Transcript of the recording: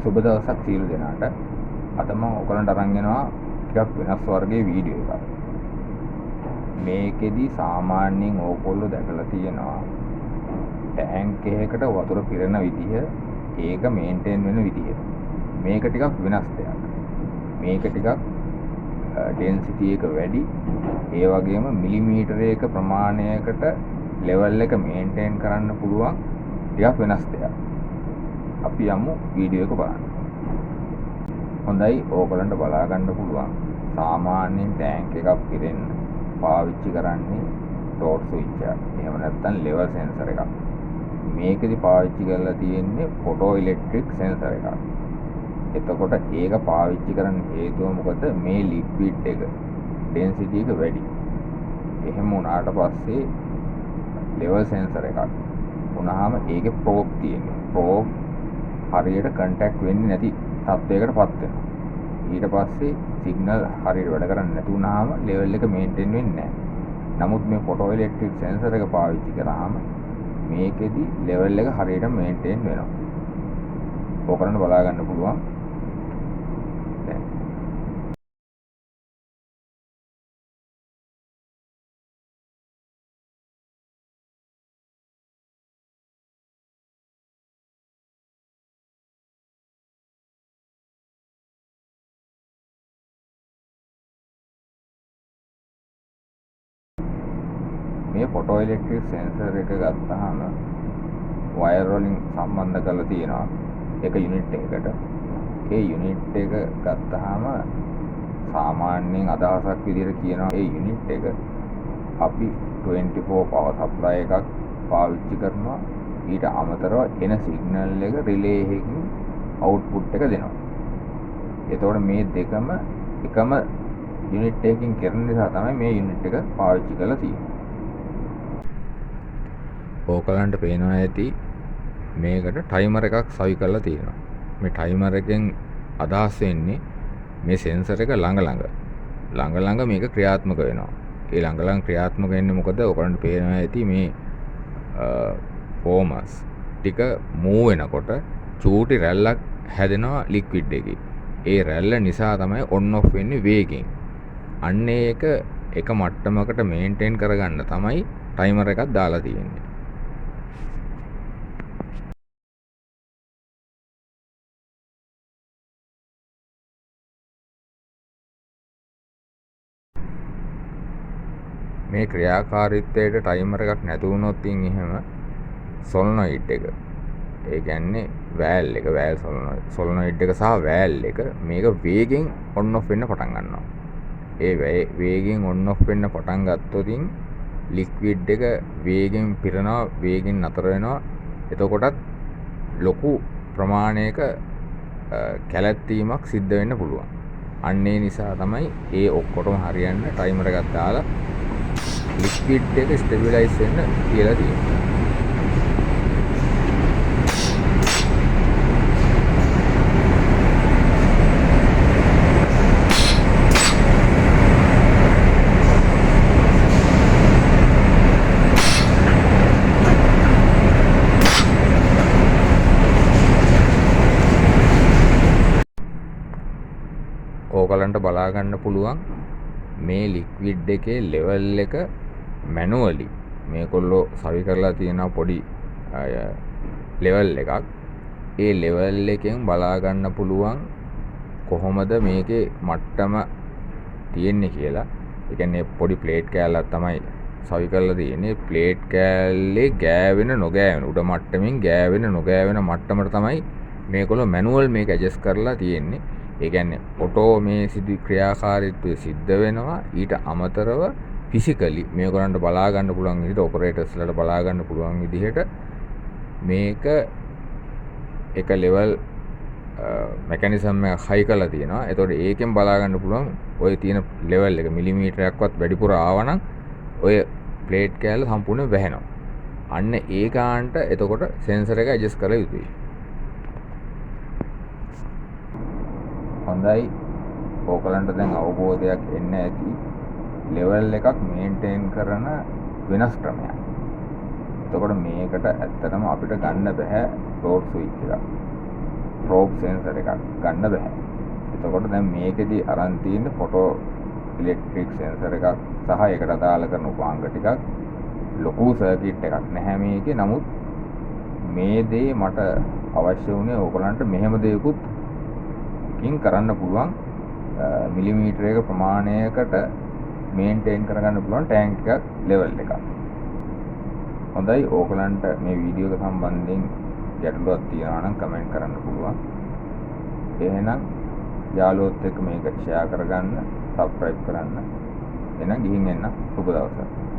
සුබ දවසක් සියලු දෙනාට. අද මම ඔයගලන්ට අරන් එනවා ටිකක් වෙනස් වර්ගයේ වීඩියෝ එකක්. මේකෙදි සාමාන්‍යයෙන් ඕගොල්ලෝ දැකලා තියෙනවා ටැංක් එකකට වතුර පිරෙන විදිහ, ඒක මේන්ටේන් වෙන විදිහ. මේක ටිකක් වෙනස් දෙයක්. මේක ටිකක් ඩෙන්සිටි එක වැඩි, ඒ වගේම මිලිමීටරයක ප්‍රමාණයකට ලෙවල් එක මේන්ටේන් කරන්න පුළුවන් ටිකක් වෙනස් දෙයක්. අපි යමු වීඩියෝ එක බලන්න. හොඳයි, ඕගලන්ට බලා ගන්න පුළුවන් සාමාන්‍යයෙන් ටැංක් එකක් පිරෙන්න පාවිච්චි කරන්නේ ටෝට් ස්විච් එකක්. එහෙම නැත්නම් ලෙවල් සෙන්සර් එකක්. මේකෙදි පාවිච්චි කරලා තියෙන්නේ ෆොටෝ ඉලෙක්ට්‍රික් සෙන්සර් එකක්. එතකොට ඒක පාවිච්චි කරන්න හේතුව මොකද? මේ ලික්විඩ් එක ඩෙන්සිටි එක වැඩි. එහෙම වුණාට පස්සේ ලෙවල් සෙන්සර් එකක් වුණාම ඒකේ ප්‍රෝබ් තියෙනවා. ප්‍රෝබ් හරියට කන්ටැක්ට් වෙන්නේ නැති තත්වයකටපත් වෙනවා. ඊට පස්සේ සිග්නල් හරියට වැඩ කරන්නේ නැති වුණාම ලෙවල් එක මේන්ටේන් වෙන්නේ නැහැ. නමුත් මේ ෆොටෝ ඉලෙක්ට්‍රික් සෙන්සර් එක පාවිච්චි කරාම මේකෙදි ලෙවල් එක හරියට මේන්ටේන් වෙනවා. ඕකරන්න බලා ගන්න පුළුවන්. දැන් මේ ෆොටෝ ඉලෙක්ට්‍රික් සෙන්සර් එක ගත්තාම වයර් වලින් සම්බන්ධ කරලා තියෙනවා එක යුනිට් එකකට. ඒ යුනිට් එක ගත්තාම සාමාන්‍යයෙන් අදහසක් විදිහට කියනවා ඒ යුනිට් එක අපි 24 power supply එකක් පාවිච්චි කරනවා. ඊට අමතරව එන සිග්නල් එක රිලේ එකකින් අවුට්පුට් එක දෙනවා. එතකොට මේ දෙකම එකම යුනිට් එකකින් කරන නිසා තමයි මේ යුනිට් එක පාවිච්චි කරලා තියෙන්නේ. ඕකලන්ට පේනවා ඇති මේකට ටයිමර් එකක් සවි කරලා තියෙනවා. මේ ටයිමර් එකෙන් අදහස් වෙන්නේ මේ සෙන්සර් එක ළඟ මේක ක්‍රියාත්මක වෙනවා. ඒ ළඟ ක්‍රියාත්මක වෙන්නේ මොකද? ඕකලන්ට පේනවා ඇති මේ ෆෝමස් ටික මූව් වෙනකොට චූටි රැල්ලක් හැදෙනවා ලික්විඩ් එකේ. ඒ රැල්ල නිසා තමයි ඔන් ඔෆ් වෙන්නේ වේගෙන්. අන්න ඒක එක මට්ටමකට මේන්ටේන් කරගන්න තමයි ටයිමර් එකක් දාලා තියෙන්නේ. මේ ක්‍රියාකාරීත්වයට ටයිමර් එකක් නැති වුණොත් එහෙම සොලනොයිඩ් එක, ඒ කියන්නේ වෑල් සොලනොයිඩ් එක සහ වෑල් එක මේක වේගෙන් ඔන් ඔෆ් වෙන්න පටන් ගන්නවා. ඒ වේගෙන් ඔන් ඔෆ් වෙන්න පටන් ගත්තොතින් ලික්විඩ් එක වේගෙන් පිරෙනවා, වේගෙන් නතර වෙනවා. එතකොටත් ලොකු ප්‍රමාණයක කැලැත්තීමක් සිද්ධ වෙන්න පුළුවන්. අන්න ඒ නිසා තමයි ඒ ඔක්කොටම හරියන්න ටයිමර් එකක් දාලා ලික්විඩ් එක ස්ටෙබිලයිස් වෙන්න කියලා තියෙනවා. ඕකලන්ට බලා ගන්න පුළුවන් මේ ලික්විඩ් එකේ ලෙවල් එක මැනුවලි මේගොල්ලෝ සවි කරලා තියෙන පොඩි ලෙවල් එකක්. ඒ ලෙවල් එකෙන් බලා ගන්න පුළුවන් කොහොමද මේකේ මට්ටම තියෙන්නේ කියලා. ඒ කියන්නේ පොඩි ප්ලේට් කෑල්ලක් තමයි සවි කරලා තියෙන්නේ. ප්ලේට් කෑල්ලේ ගෑවෙන නොගෑවෙන උඩ මට්ටමින් ගෑවෙන නොගෑවෙන මට්ටමට තමයි මේගොල්ලෝ මැනුවල් මේක ඇඩ්ජස්ට් කරලා තියෙන්නේ. ඒ කියන්නේ ඔටෝ මේ සිදු ක්‍රියාකාරීත්වය සිද්ධ වෙනවා. ඊට අමතරව ෆිසිකලි මේගොල්ලන්ට බලා ගන්න පුළුවන් විදිහට, ඔපරේටර්ස්ලාට බලා ගන්න පුළුවන් විදිහට මේක එක ලෙවල් මෙකැනිසම් එකක් හයි කරලා තියෙනවා. එතකොට ඒකෙන් බලා ගන්න පුළුවන් ඔය තියෙන ලෙවල් එක මිලිමීටරයක්වත් වැඩිපුර ආවනම් ඔය ප්ලේට් කෑල්ල සම්පූර්ණයෙන් වැහෙනවා. අන්න ඒ ගානට එතකොට සෙන්සර් එක ඇඩ්ජස්ට් කරලා යුතුයි. හොඳයි, ඕකලන්ට දැන් අවබෝධයක් එන්න ඇති ලෙවල් එකක් මේන්ටේන් කරන වෙනස් ක්‍රමයක්. එතකොට මේකට ඇත්තටම අපිට ගන්න බෑ ටෝට් ස්විච් එකක්. ප්‍රෝබ් සෙන්සර් එකක් ගන්න බෑ. එතකොට දැන් මේකෙදි අරන් තියෙන ෆොටෝ ඉලෙක්ට්‍රික් සෙන්සර් එකක් සහ ඒකට අදාළ කරන උපාංග ටිකක් ලොකු සර්කිට් එකක් නැහැ මේකේ. නමුත් මේ දේ මට අවශ්‍ය වුණේ ඕගලන්ට මෙහෙම දෙයක්ත් කින් කරන්න පුළුවන් මිලිමීටර එක ප්‍රමාණයකට මේන්ටේන් කරගන්න පුළුවන් ටැංක් එකක් ලෙවල් එකක්. හොඳයි, ඕගලන්ට මේ වීඩියෝ එක සම්බන්ධයෙන් ගැටලුවක් තියෙනවා නම් කමෙන්ට් කරන්න පුළුවන්. එහෙනම් යාළුවොත් එක්ක මේක ෂෙයා කරගන්න, සබ්ස්ක්‍රයිබ් කරන්න. එහෙනම් ගිහින් එන්න. සුබ දවසක්.